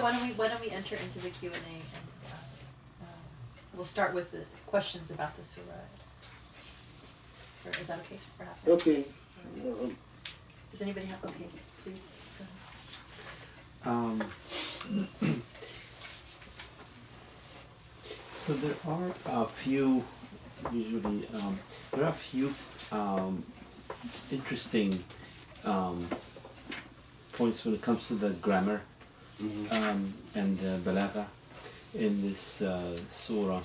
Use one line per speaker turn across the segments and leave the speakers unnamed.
So why don't we enter into the Q&A and we'll start with the questions about the surah. Or is that okay for now?
Okay.
Does anybody have? Okay, please. Go ahead.
So there are a few, usually, there are a few interesting points when it comes to the grammar and balagha in this surah.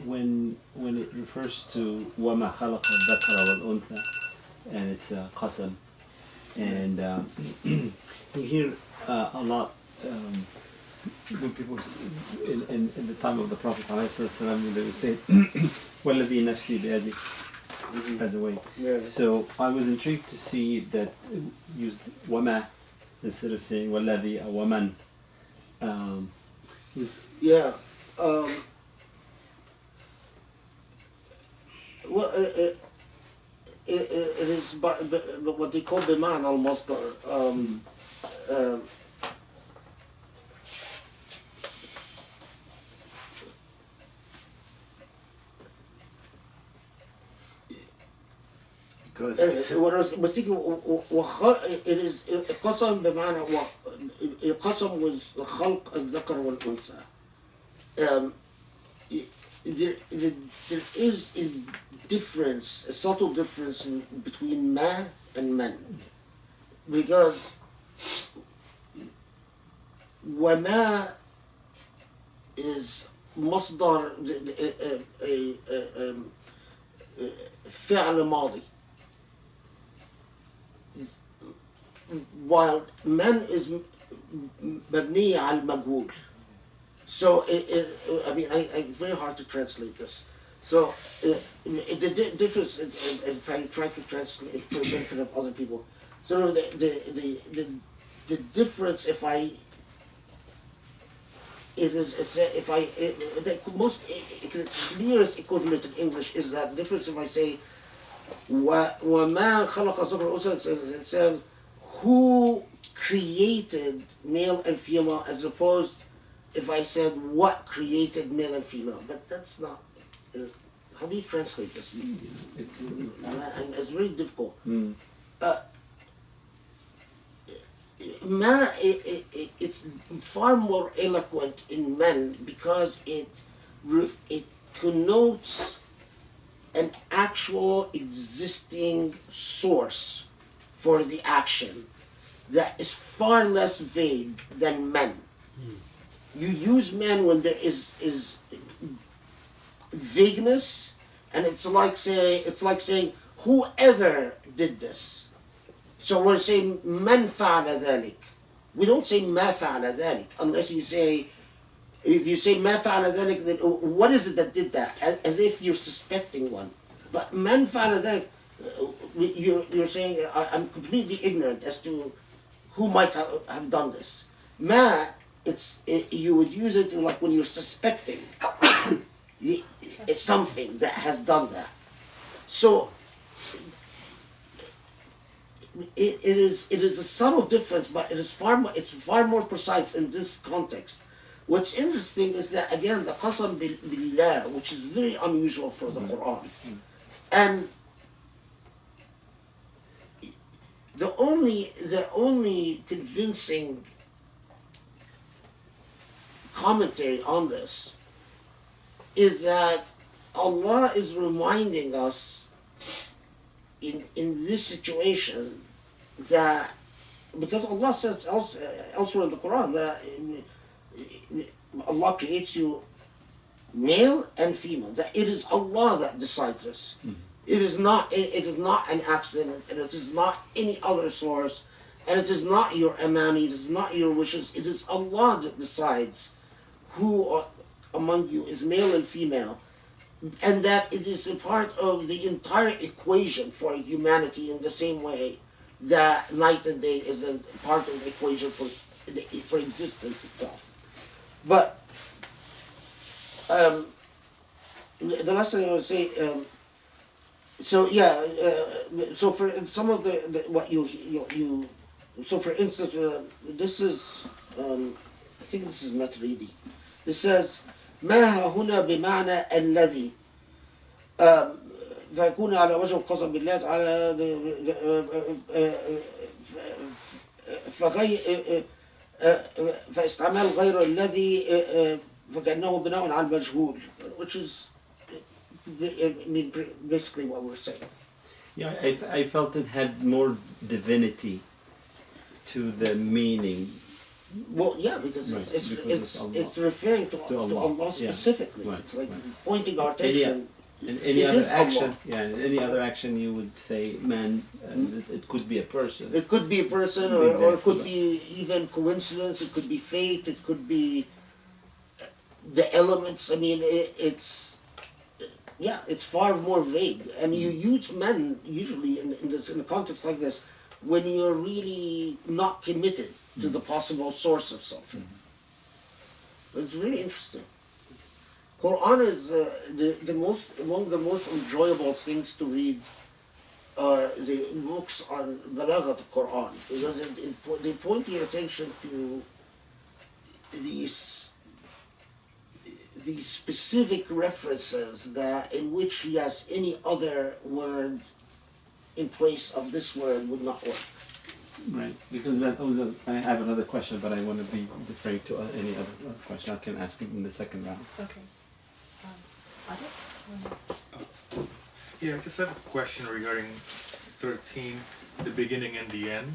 When it refers to وَمَا خَلَقَ الذَّكَرَ وَالْأُنْثَى, and it's qasam, and you hear a lot when people in the time of the Prophet ﷺ, they would say وَالَّذِي نَفْسِي بِيَدِهِ as a way. So I was intrigued to see that used وَمَا instead of saying وَالَّذِي or وَمَنْ.
Well, it is but what they call بمعنى المصدر. What I was thinking, it is قسم بمعنى قسم with خلق الذكر والأنثى. There is a difference, a subtle difference between ma and man, because وما is مصدر فعل ماضي, while man is مبني على المجهول. So I mean, it's very hard to translate this. So the difference, if I try to translate for the benefit of other people, sort of the difference, if I the most clearest equivalent in English is that difference if I say وَمَا خَلَقَ الذَّكَرَ وَالْأُنْثَى, it says who created male and female, as opposed if I said what created male and female. But that's not, how do you translate this? It's very difficult. It's far more eloquent in men because it connotes an actual existing source for the action that is far less vague than men. You use men when there is vagueness, and it's like saying whoever did this. So we're saying man fa'ala dhalik. We don't say ma fa'ala dhalik unless you say, if you say ma fa'ala dhalik, then what is it that did that? As if you're suspecting one. But man fa'ala dhalik, you're saying I'm completely ignorant as to who might have done this. Ma, you would use it like when you're suspecting it's something that has done that. So it is a subtle difference, but it's far more precise in this context. What's interesting is that again the qasam billah, which is very unusual for the Quran, and the only convincing commentary on this is that Allah is reminding us in this situation that, because Allah says elsewhere in the Quran that Allah creates you male and female, that it is Allah that decides this. It is not an accident, and it is not any other source, and it is not your amani, it is not your wishes. It is Allah that decides who among you is male and female, and that it is a part of the entire equation for humanity in the same way that night and day is a part of the equation for existence itself. But the last thing I would say, so for some of the what you so for instance, this is I think this is Matridi. It says ما هنا بمعنى الذي فيكون على وجه القسم بالله تعالى فاستعمال غير الذي فكأنه بناء على المجهول, which is basically what we're saying.
Yeah, I felt it had more divinity to the meaning.
Well, yeah, because
Right,
it's referring to Allah specifically.
Yeah. Right,
it's like
right.
pointing our attention.
And any
It
other
is
action,
Allah.
yeah, and any other action you would say, man, it could be a person.
It could be a person, or it could be even coincidence. It could be fate. It could be the elements. I mean, it's far more vague. And you use men usually in a context like this when you're really not committed to the possible source of something. It's really interesting. Quran is among the most enjoyable things to read are the books on Balaghat Quran, because they point your attention to these specific references that in which yes any other word in place of this word would not work.
Right, because that was I have another question, but I want to be deferring to any other question. I can ask it in the second round.
Okay.
Yeah, I just have a question regarding 13, the beginning and the end.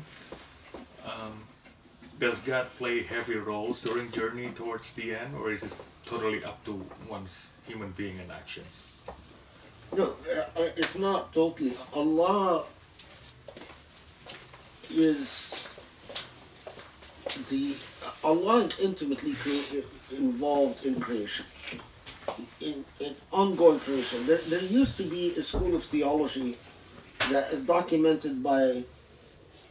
Does God play heavy roles during journey towards the end, or is this totally up to one's human being in action?
No, it's not totally. Allah is intimately involved in creation, in ongoing creation. There used to be a school of theology that is documented by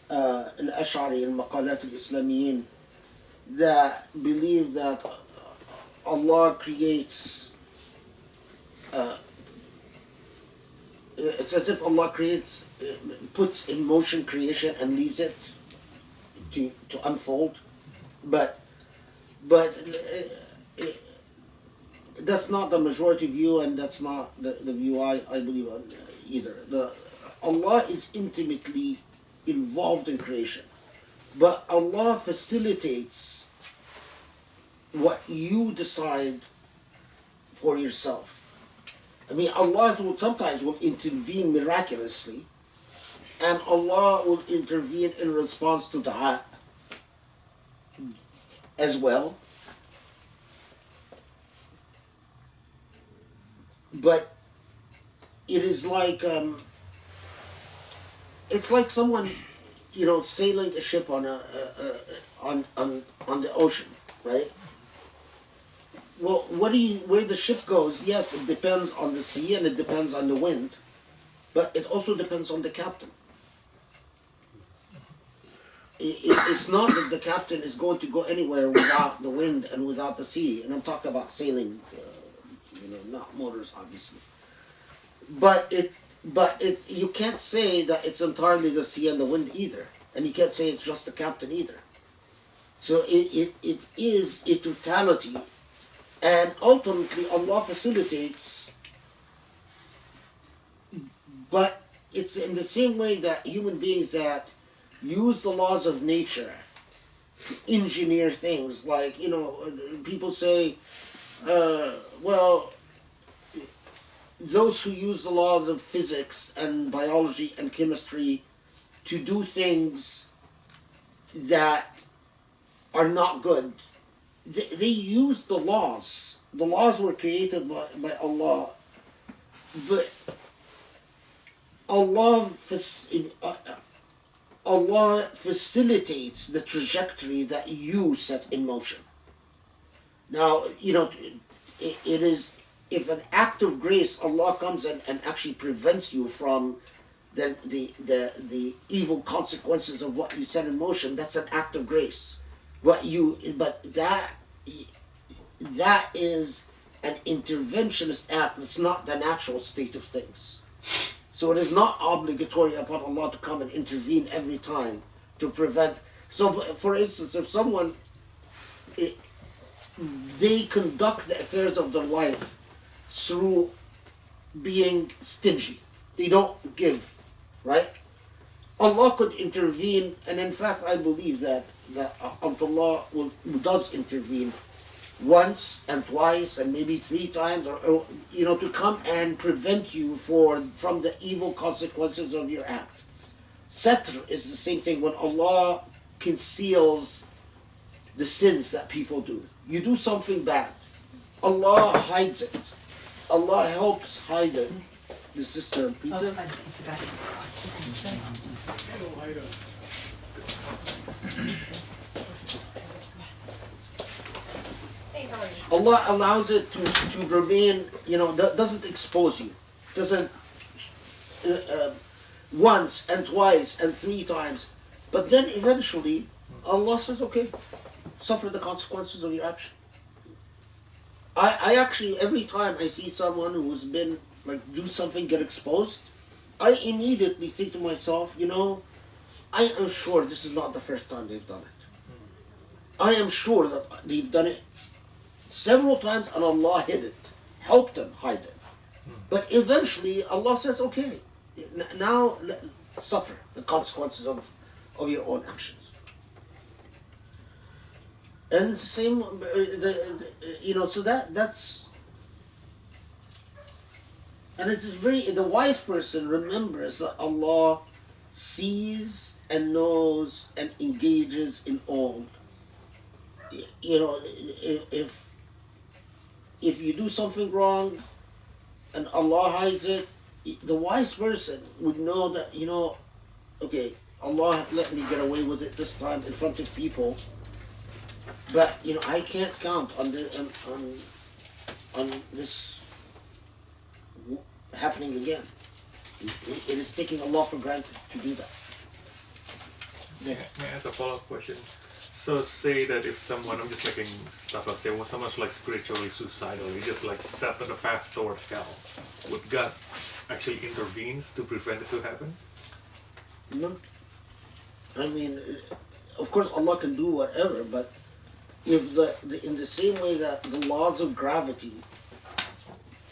Al-Ash'ari and Maqalat al-Islamiyin that believe that Allah creates, it's as if Allah puts in motion creation and leaves it to unfold, but that's not the majority view, and that's not the view I believe on either. Allah is intimately involved in creation, but Allah facilitates what you decide for yourself. I mean, Allah sometimes will intervene miraculously, and Allah will intervene in response to dua as well. But it is like it's like someone, sailing a ship on the ocean, right? Well, where the ship goes, yes, it depends on the sea and it depends on the wind, but it also depends on the captain. It's not that the captain is going to go anywhere without the wind and without the sea, and I'm talking about sailing, not motors, obviously. But you can't say that it's entirely the sea and the wind either, and you can't say it's just the captain either. So it is a totality. And ultimately, Allah facilitates, but it's in the same way that human beings that use the laws of nature to engineer things. Like, people say, well, those who use the laws of physics and biology and chemistry to do things that are not good, they use the laws. The laws were created by Allah, but Allah facilitates the trajectory that you set in motion. Now, it is, if an act of grace, Allah comes and actually prevents you from the evil consequences of what you set in motion, that's an act of grace. But that is an interventionist act. It's not the natural state of things. So it is not obligatory upon Allah to come and intervene every time to prevent. So, for instance, if someone it, they conduct the affairs of their life through being stingy. They don't give, right? Allah could intervene, and in fact I believe that Allah does intervene once and twice and maybe 3 times, or to come and prevent you from the evil consequences of your act. Satr is the same thing. When Allah conceals the sins that people do, you do something bad, Allah hides it. Allah helps hide it. Is this pizza?
Oh, I forgot. It's just in the tray.
Allah allows it to remain, doesn't expose you, doesn't once and twice and 3 times, but then eventually Allah says, okay, suffer the consequences of your action. I actually, every time I see someone who's been do something, get exposed, I immediately think to myself, I am sure this is not the first time they've done it. I am sure that they've done it several times and Allah hid it, helped them hide it. But eventually Allah says, okay, now suffer the consequences of your own actions. And the same, so that's, and it is the wise person remembers that Allah sees and knows and engages in all. If you do something wrong and Allah hides it, the wise person would know that, okay, Allah let me get away with it this time in front of people, but I can't count on this happening again. It is taking Allah for granted to do that.
May I ask a follow-up question? So say that if someone, I'm just making stuff up, say when someone's spiritually suicidal, he just set on the path toward hell, would God actually intervenes to prevent it to happen?
No. I mean, of course Allah can do whatever, but if in the same way that the laws of gravity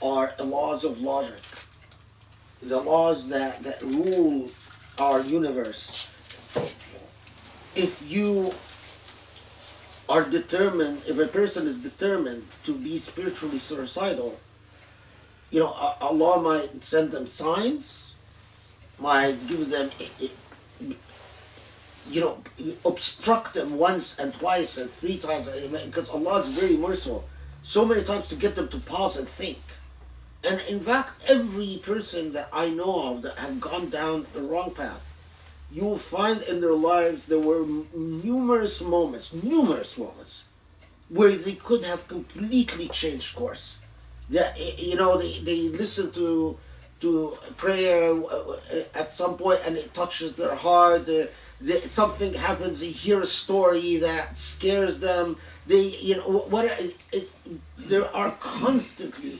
are the laws of logic, the laws that rule our universe, if you are determined, if a person is determined to be spiritually suicidal, Allah might send them signs, might give them, obstruct them once and twice and 3 times, because Allah is very merciful, so many times to get them to pause and think. And in fact, every person that I know of that have gone down the wrong path, you will find in their lives there were numerous moments where they could have completely changed course. They listen to prayer at some point and it touches their heart. Something happens, they hear a story that scares them. There are constantly,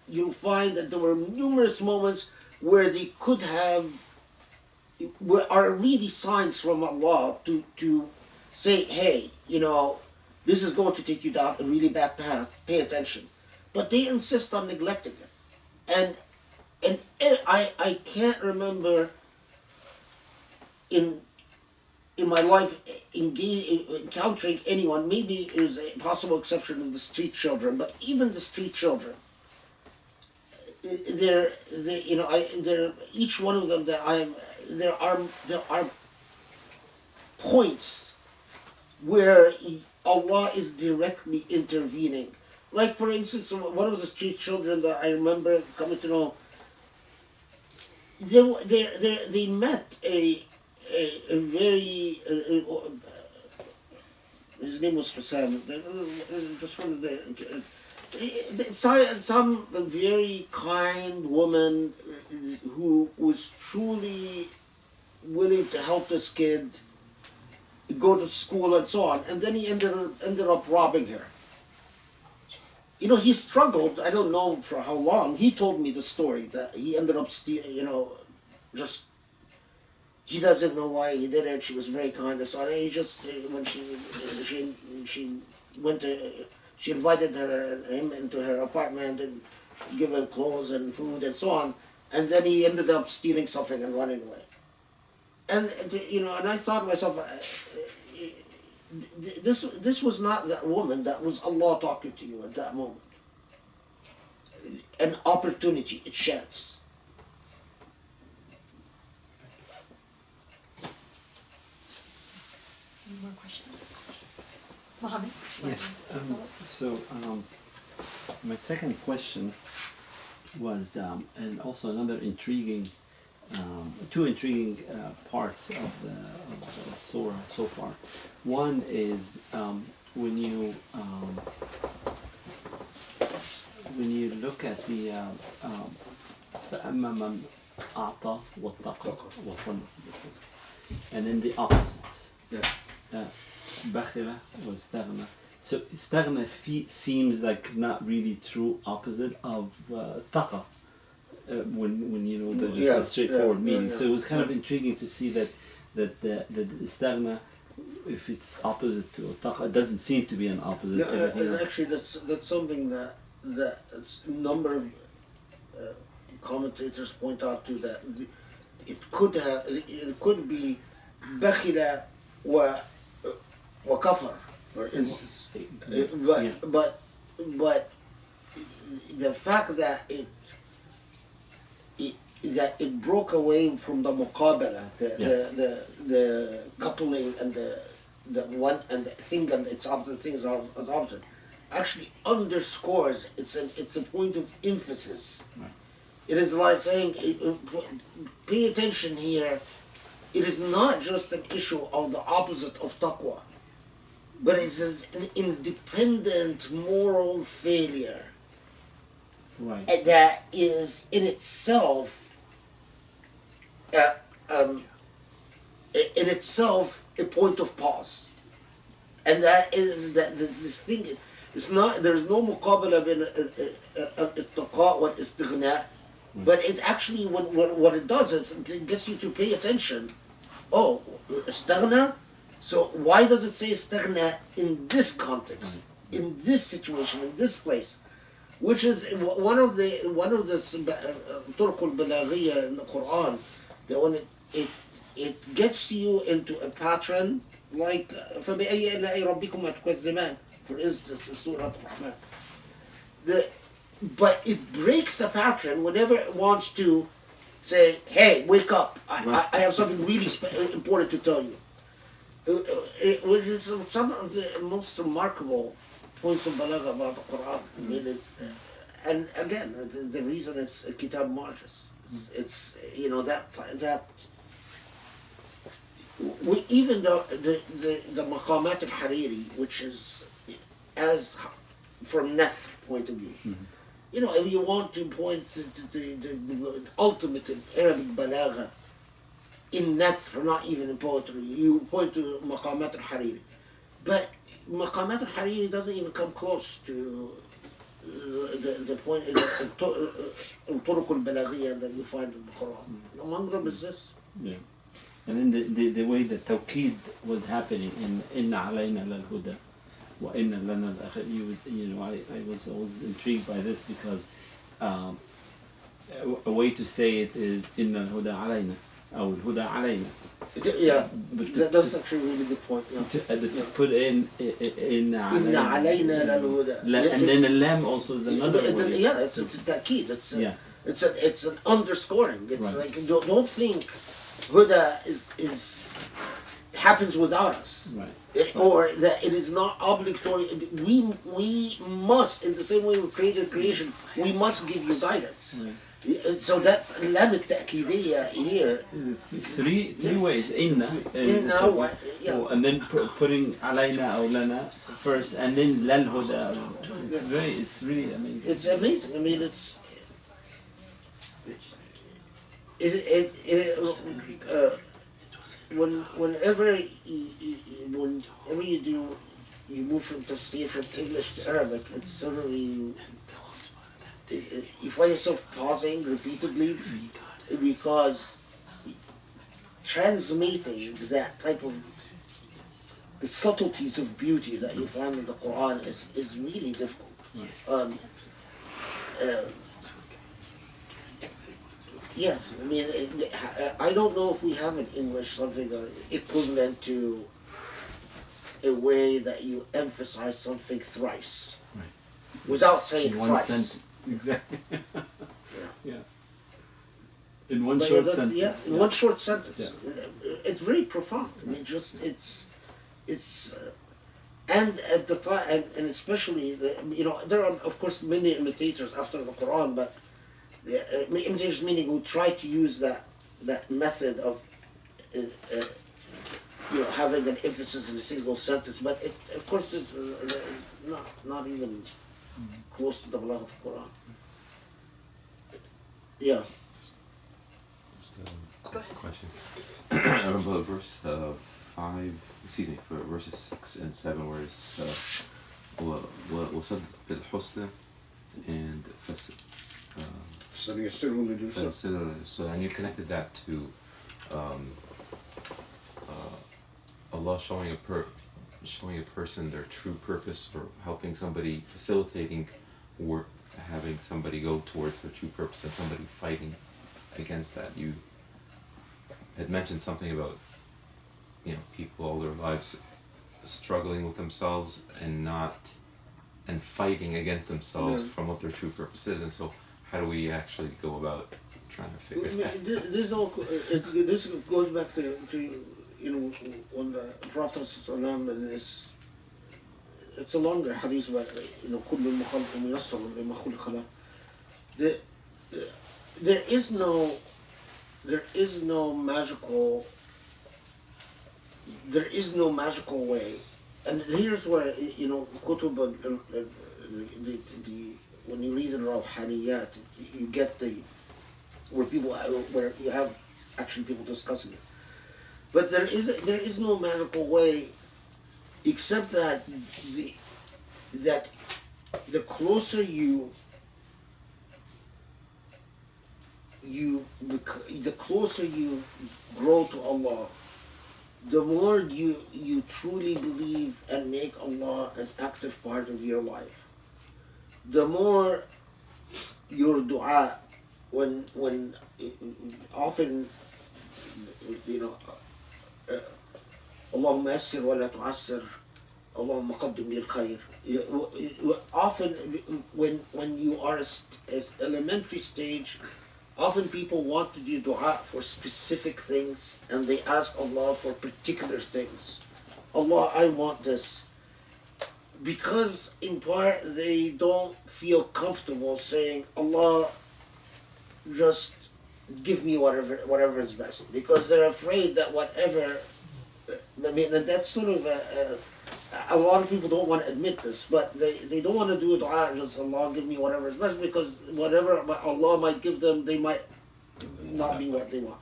you'll find that there were numerous moments where they could have, are really signs from Allah to say, hey, this is going to take you down a really bad path, pay attention. But they insist on neglecting it. And I can't remember in my life encountering anyone, maybe it was a possible exception of the street children, but even the street children, each one of them there are points where Allah is directly intervening. Like for instance, one of the street children that I remember coming to know, they met a very his name was Hussam, just one of the some very kind woman who was truly willing to help this kid go to school and so on, and then he ended up robbing her. He struggled, I don't know for how long. He told me the story that he ended up just, he doesn't know why he did it. She was very kind and so on. And he just, when she she went to, she invited him into her apartment and give him clothes and food and so on, and then he ended up stealing something and running away. And and I thought to myself, this was not that woman, that was Allah talking to you at that moment. An opportunity, a chance.
Any more questions? Mohammed?
Yes. So my second question was, and also another intriguing, two intriguing parts of the surah so far. One is when you look at the فأما من أعطى واتقى وصدق, and then the opposites.
Yeah.
بخل واستغنى. So استغنى seems like not really true opposite of taqa. When there's just a straightforward meaning. So it was kind of intriguing to see that the istagna, if it's opposite to taqa, it doesn't seem to be an opposite.
No, actually, that's something that a number of commentators point out to, that it could be bakhila wa kafar, for instance. But the fact that it broke away from the muqabala, the coupling and the one and the thing and its opposite things are opposite, actually underscores it's a point of emphasis.
Right.
It is like saying, pay attention here. It is not just an issue of the opposite of taqwa, but it's an independent moral failure.
Right.
That is in itself a point of pause, and that is that this thing. It's not. There's no muqabala bin al-ittaqa wal istighna, but it actually what it does is it gets you to pay attention. Oh, istaghna. So why does it say istaghna in this context, in this situation, in this place? Which is one of the طرق البلاغية in the Quran, that when it gets you into a pattern, like فبأي آلاء ربكما تكذبان, for instance, in Surah Al-Rahman. But it breaks the pattern whenever it wants to say, "Hey, wake up! I have something really important to tell you." Which is some of the most remarkable points of balagha about the Quran. I mean, and again, the reason it's a kitab marjas, it's that even the maqamat al-hariri, which is as from Nath point of view, if you want to point to the ultimate in Arabic balagha in Nath, not even in poetry, you point to maqamat al-hariri, but Maqamat al-Hariri doesn't even come close to the point in al-Turuq al-Balaghiyya that we find in the Quran. Among them is this.
Yeah. And then the way the tawqid was happening in Inna alayna lal-huda wa inna lana al-akhir. I was always intrigued by this because a way to say it is Inna al-huda alayna, or al-huda alayna.
Yeah, that's actually a really good point. Yeah.
To put in
Inna alayna lal-huda.
And then the lam also is another way.
Yeah, it's a ta'keed. It's an underscoring. It's
right.
Like don't think huda is happens without us.
Right.
Or that it is not obligatory. We must, in the same way we created creation, we must give you guidance.
Right.
So that's lam al-ta'kidiyya here.
Three ways. Inna,
yeah.
and then putting alayna or lana first, and then lal huda. It's really amazing.
It's amazing. I mean, whenever you move from tafsir from English to Arabic, it's suddenly you find yourself pausing repeatedly, because transmitting that type of the subtleties of beauty that you find in the Quran is really difficult.
Yes.
Yes, I mean, I don't know if we have in English something equivalent to a way that you emphasize something thrice,
Right.
without saying
In one
thrice.
sentence. Exactly.
Yeah.
Yeah. In one
But
short
that's-
sentence.
yeah, in one short sentence. It's very profound. I mean, just it's and at the time, and especially there are of course many imitators after the Quran, but imitators meaning who try to use that method of having an emphasis in a single sentence, but of course it's not even close to the balagh of the Quran. Yeah.
Just a
Go ahead.
question. I remember verse verses 6 and 7 where it's وَصَدْ بِالْحُسْنَى and so and you connected that to Allah showing a person their true purpose, or helping somebody, facilitating work, having somebody go towards their true purpose, and somebody fighting against that. You had mentioned something about people all their lives struggling with themselves and fighting against themselves from what their true purpose is. And so how do we actually go about trying to figure that?
This goes back to when the Prophet and it's a longer hadith about كل المخلوق ميسر لما خلق له. There is no magical way, and here's where kutub when you read in Rawhaniyat, you get where you have actually people discussing it. But there is no magical way, except that the closer you grow to Allah, the more you truly believe and make Allah an active part of your life. The more your dua, when often اللهم يسر ولا تعسر اللهم قدم لي الخير. Often when you are at elementary stage, often people want to do dua for specific things, and they ask Allah for particular things. Allah, I want this. Because in part they don't feel comfortable saying, Allah, just give me whatever is best. Because they're afraid that whatever, and that's sort of a lot of people don't want to admit this, but they don't want to do dua, just Allah give me whatever is best, because whatever Allah might give them, they might not be what they want.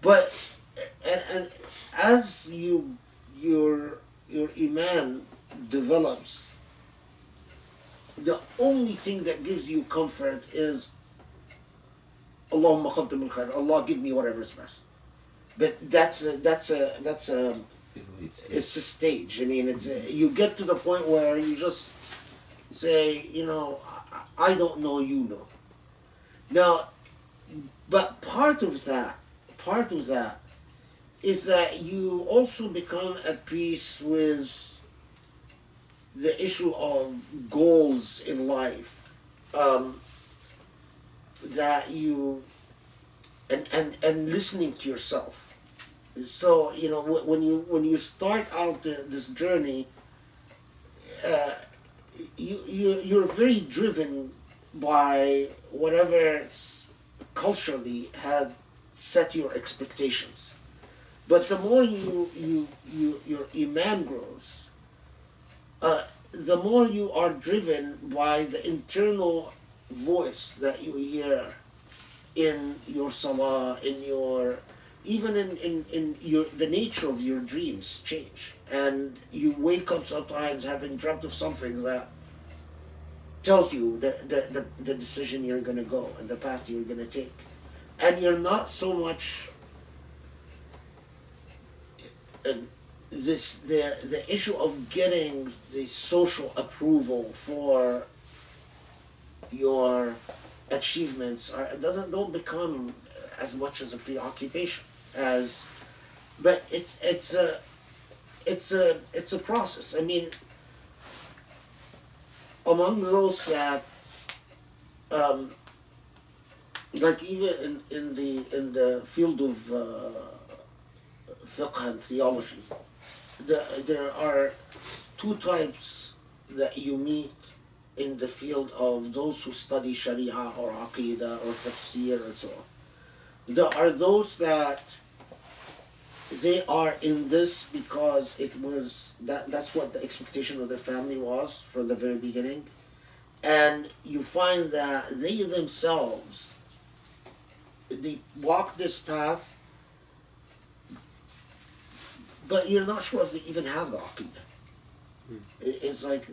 But and as your iman develops, the only thing that gives you comfort is Allahumma qaddim al-khair, Allah give me whatever is best. But that's it's a stage. I mean, you get to the point where you just say, I don't know, you know. Now, but part of that is that you also become at peace with the issue of goals in life, that you and listening to yourself. So when you start out this journey, you're very driven by whatever culturally had set your expectations. But the more your iman grows, the more you are driven by the internal voice that you hear in your salah, even in the nature of your dreams change, and you wake up sometimes having dreamt of something that tells you the decision you're going to go and the path you're going to take, and you're not so much the issue of getting the social approval for your achievements don't become as much as a preoccupation as, but it's a process. I mean, among those that like even in the field of fiqh and theology, there are two types that you meet in the field of those who study Sharia or Aqidah or Tafsir and so on. There are those that they are in this because it was that's what the expectation of their family was from the very beginning, and you find that they themselves they walk this path, but you're not sure if they even have the Aqidah. It's like,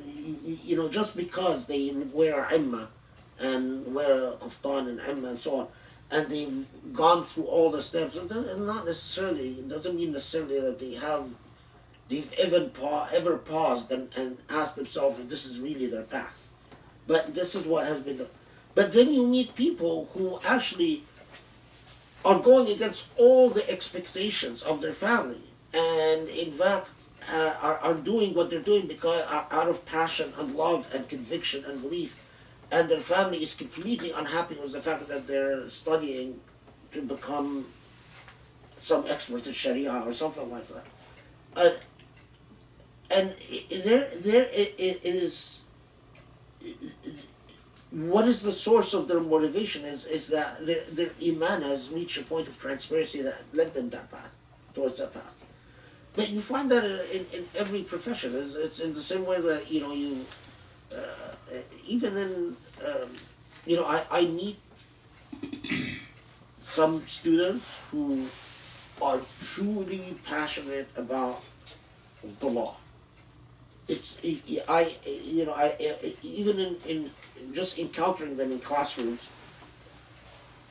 you know, just because they wear imma and wear a kaftan and imma and so on, and they've gone through all the steps, it doesn't mean necessarily that they've ever paused and asked themselves if this is really their path. But this is what has been done. But then you meet people who actually are going against all the expectations of their family, and in fact are doing what they're doing because out of passion and love and conviction and belief, and their family is completely unhappy with the fact that they're studying to become some expert in Sharia or something like that. And there it is. What is the source of their motivation is that their iman has reached a point of transparency that led them that path, towards that path. But you find that in every profession. It's in the same way that, you know, you even in you know, I meet some students who are truly passionate about the law. It's I you know I even in just encountering them in classrooms,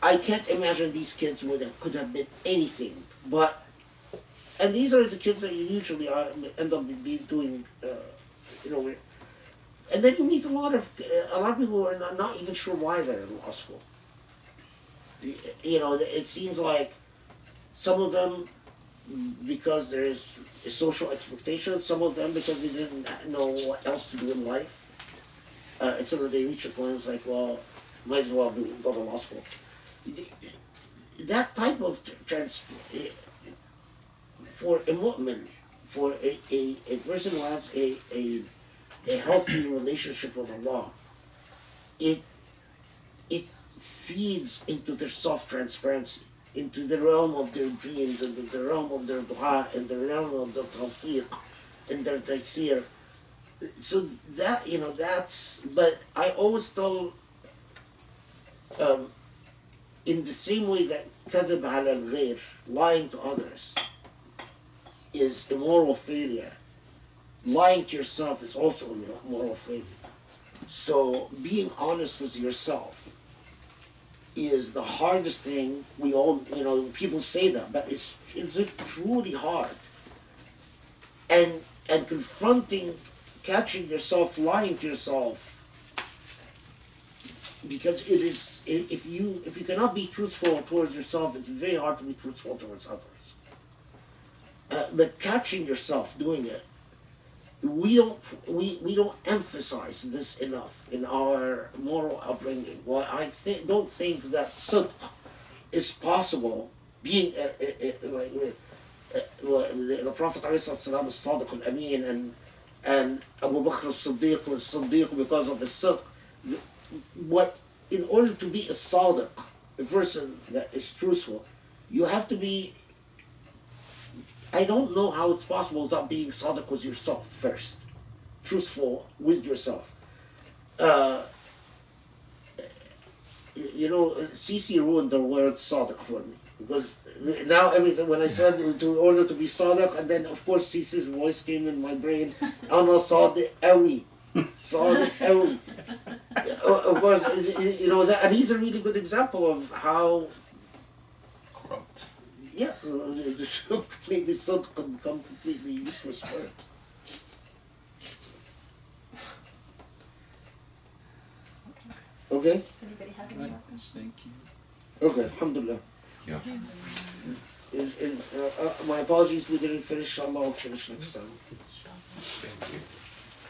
I can't imagine these kids could have been anything but. And these are the kids that you usually end up doing, you know. And then you meet a lot of people who are not even sure why they're in law school. You know, it seems like some of them because there's a social expectation, some of them because they didn't know what else to do in life. And so they reach a point, it's like, well, might as well go to law school. That type of for a mu'min, for a person who has a healthy relationship with Allah, it feeds into their soft transparency, into the realm of their dreams, into the realm of their dua, and the realm of their tawfiq, and their taysir. So that, you know, that's, but I always tell, in the same way that kadhib ala al-ghayr, lying to others, is a moral failure, lying to yourself is also a moral failure. So being honest with yourself is the hardest thing. We all, you know, people say that, but it's truly hard. And confronting, catching yourself lying to yourself, because it is, if you cannot be truthful towards yourself, it's very hard to be truthful towards others. But catching yourself doing it, we don't emphasize this enough in our moral upbringing. Well, I don't think that sidq is possible. Being the Prophet ﷺ is Sadiq al-Amin, and Abu Bakr al-Siddiq was Siddiq because of his sidq. What, in order to be a Sadiq, a person that is truthful, you have to be. I don't know how it's possible without being Sadiq with yourself first, truthful with yourself. You know, Sisi ruined the word Sadiq for me, because now everything, when I said in order to be Sadiq, and then of course Sisi's voice came in my brain, Ana Sadiq Awi, Sadiq Awi. Of course, you know, and he's a really good example of how Yeah, the completely sidq can become completely useless word. Okay?
Does anybody have any more questions?
Thank you.
Okay, alhamdulillah.
Yeah.
My apologies, we didn't finish. Inshallah, we'll finish next time.
Thank you.